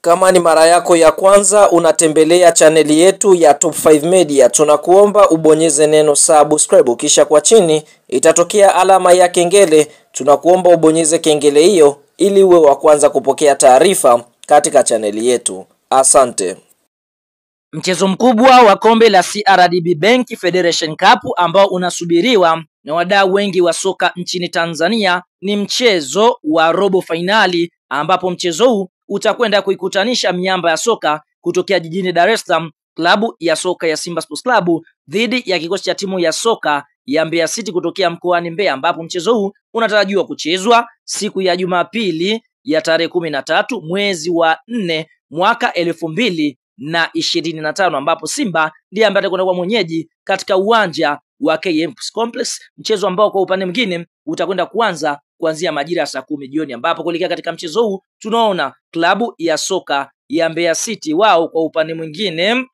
Kama ni mara yako ya kwanza unatembelea chaneli yetu ya Top 5 Media, tunakuomba ubonyeze neno subscribe, kisha kwa chini itatokea alama ya kengele. Tunakuomba ubonyeze kengele hiyo ili uwe wa kwanza kupokea taarifa katika chaneli yetu. Asante. Mchezo mkubwa wa kombe la CRDB Bank Federation Cup ambao unasubiriwa na wadau wengi wa soka nchini Tanzania ni mchezo wa robo finali, ambapo mchezo huu utakwenda kuikutanisha miamba ya soka kutokea jijini Dar es Salaam, klabu ya soka ya Simba Sports Club dhidi ya kikosi cha timu ya soka ya Mbeya City kutokea mkoani Mbeya, ambapo mchezo huu unatarajiwa kuchezwa siku ya Jumapili ya tarehe 13 mwezi wa 4 mwaka 2025, ambapo Simba ndiye ambaye atakwenda kuwa mwenyeji katika uwanja wa KM Complex, mchezo ambao kwa upande mwingine utakwenda kuanza kuanzia majira ya saa 10 jioni, ambapo kuelekea katika mchezo huu tunaona klabu ya soka ya Mbeya City wao kwa upande mwingine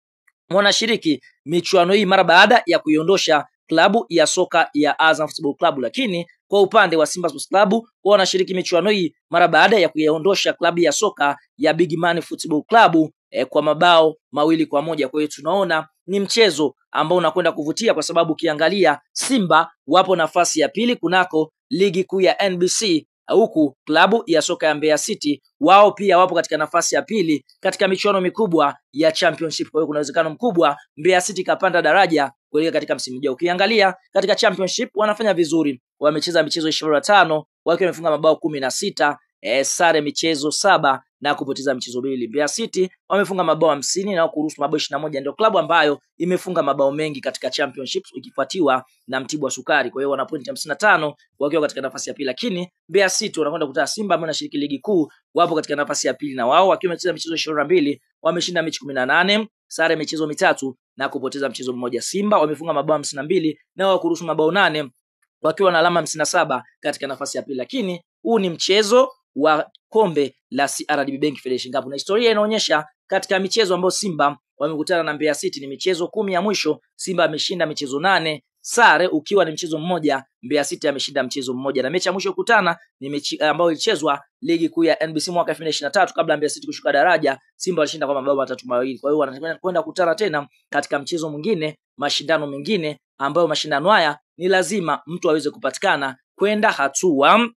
wanashiriki michuano hii mara baada ya kuiondosha klabu ya soka ya Azam Football Club, lakini kwa upande wa Simba Sports Club wanashiriki michuano hii mara baada ya kuiondosha klabu ya soka ya Big Man Football Club kwa mabao 2-1. Kwa hiyo tunaona ni mchezo ambao unakwenda kuvutia, kwa sababu ukiangalia Simba wapo nafasi ya pili kunako ligi kuu ya NBC, huku klabu ya soka ya Mbeya City wao pia wapo katika nafasi ya pili katika michuano mikubwa ya Championship. Kwa hiyo kuna uwezekano mkubwa Mbeya City kapanda daraja kuelekea katika msimu ujao. Ukiangalia katika Championship wanafanya vizuri, wamecheza michezo 25 wakiwa wamefunga mabao 16, sare michezo 7 na kupoteza michezo 2. Mbeya City wamefunga mabao 50 na kuruhusu mabao 21, ndio klabu ambayo imefunga mabao mengi katika Championship ikifuatiwa na Mtibwa Sukari. Kwa hiyo wana pointi 55 wakiwa katika nafasi ya pili, lakini Mbeya City wanakwenda kutana Simba ambao wanashiriki ligi kuu, wapo katika nafasi ya pili na wao wakiwa wamecheza michezo 22, wameshinda mechi 18, sare michezo 3 na kupoteza mchezo mmoja. Simba wamefunga mabao 52 na wao kuruhusu mabao 8 wakiwa na alama 57 katika nafasi ya pili, lakini huu ni mchezo wa kombe la CRDB Bank Federation Cup na historia inaonyesha katika michezo ambayo Simba wamekutana na Mbeya City ni michezo 10 ya mwisho, Simba ameshinda michezo 8, sare ukiwa ni mchezo mmoja, Mbeya City ameshinda mchezo mmoja, na mechi ya mwisho kukutana ni mechi ambayo ilichezwa ligi kuu ya NBC mwaka 2023 kabla Mbeya City kushuka daraja. Simba walishinda kwa mabao 3-2. Kwa hiyo wanakwenda kukutana tena katika mchezo mwingine, mashindano mengine ambayo mashindano haya ni lazima mtu aweze kupatikana kwenda hatua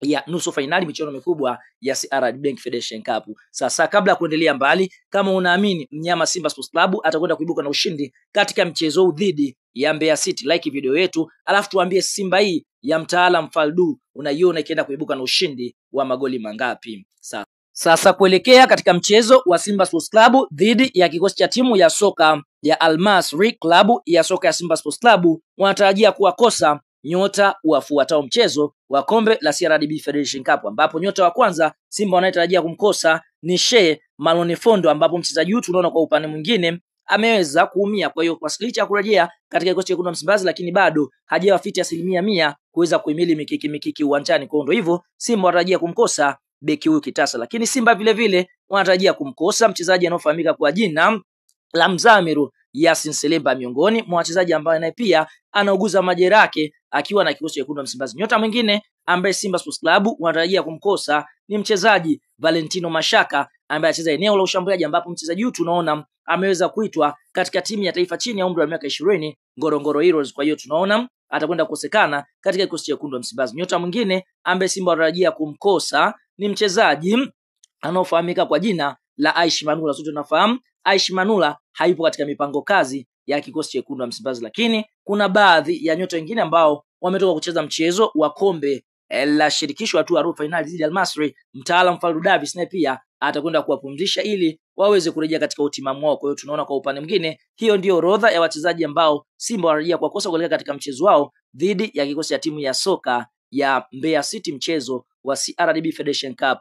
ya nusu finali michuano mikubwa ya CRDB Bank Federation Cup. Sasa kabla ya kuendelea mbali, kama unaamini mnyama Simba Sports Club atakwenda kuibuka na ushindi katika mchezo huu dhidi ya Mbeya City, like video yetu, alafu tuambie Simba hii ya mtaalam Faldu unaiona ikienda kuibuka na ushindi wa magoli mangapi? Sasa kuelekea katika mchezo wa Simba Sports Club dhidi ya kikosi cha timu ya soka ya Al Masry, klabu ya soka ya Simba Sports Club wanatarajia kuwakosa nyota wafuatao mchezo wa kombe la CRDB Federation Cup, ambapo nyota wa kwanza Simba wanatarajia kumkosa ni Sheikh Malone Fondo, ambapo mchezaji huyu tunaona kwa upande mwingine ameweza kuumia. Kwa hiyo kwa licha ya kurejea katika kikosi cha wekundu wa Msimbazi, lakini bado hajawa fiti 100% kuweza kuhimili mikiki uwanjani. Kwa hiyo hivyo Simba wanatarajia kumkosa beki huyu kitasa, lakini Simba vile vile wanatarajia kumkosa mchezaji anaofahamika kwa jina la Mzamiru Yasin Selemba, miongoni mwa wachezaji ambao naye pia anauguza majeraha yake akiwa na kikosi cha wekundu wa Msimbazi. Nyota mwingine ambaye Simba Sports Club wanatarajia kumkosa ni mchezaji Valentino Mashaka ambaye anacheza eneo la ushambuliaji, ambapo mchezaji huyu tunaona ameweza kuitwa katika timu ya taifa chini ya umri wa miaka 20 Ngorongoro Heroes. Kwa hiyo tunaona atakwenda kukosekana katika kikosi cha wekundu wa Msimbazi. Nyota mwingine ambaye Simba wanatarajia kumkosa ni mchezaji anaofahamika kwa jina la Aish Manula. Sote tunafahamu Aish Manula hayupo katika mipango kazi ya kikosi cha wekundu wa Msimbazi, lakini kuna baadhi ya nyota wengine ambao wametoka kucheza mchezo wa kombe la shirikisho hatua ya robo finali dhidi ya Al Masry. Mtaalam Faldu Davis naye pia atakwenda kuwapumzisha ili waweze kurejea katika utimamu wao. Kwa hiyo tunaona kwa upande mwingine hiyo ndio orodha ya wachezaji ambao Simba wanarejea kwa kosa kuelekea katika mchezo wao dhidi ya kikosi cha timu ya soka ya Mbeya City, mchezo wa CRDB Federation Cup.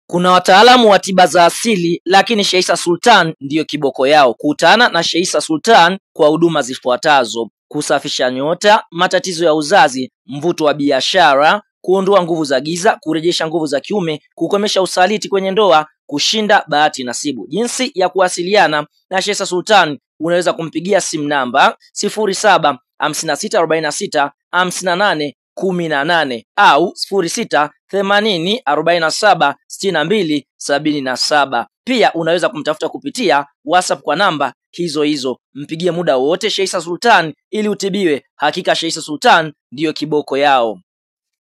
Kuna wataalamu wa tiba za asili, lakini Sheikh Issa Sultan ndiyo kiboko yao. Kutana na Sheikh Issa Sultan kwa huduma zifuatazo: kusafisha nyota, matatizo ya uzazi, mvuto wa biashara, kuondoa nguvu za giza, kurejesha nguvu za kiume, kukomesha usaliti kwenye ndoa, kushinda bahati nasibu. Jinsi ya kuwasiliana na Sheikh Issa Sultan, unaweza kumpigia simu namba 0756465818 au 0680476277. Pia unaweza kumtafuta kupitia WhatsApp kwa namba hizo hizo. Mpigie muda wote Sheisa Sultan ili utibiwe. Hakika Sheisa Sultan ndiyo kiboko yao.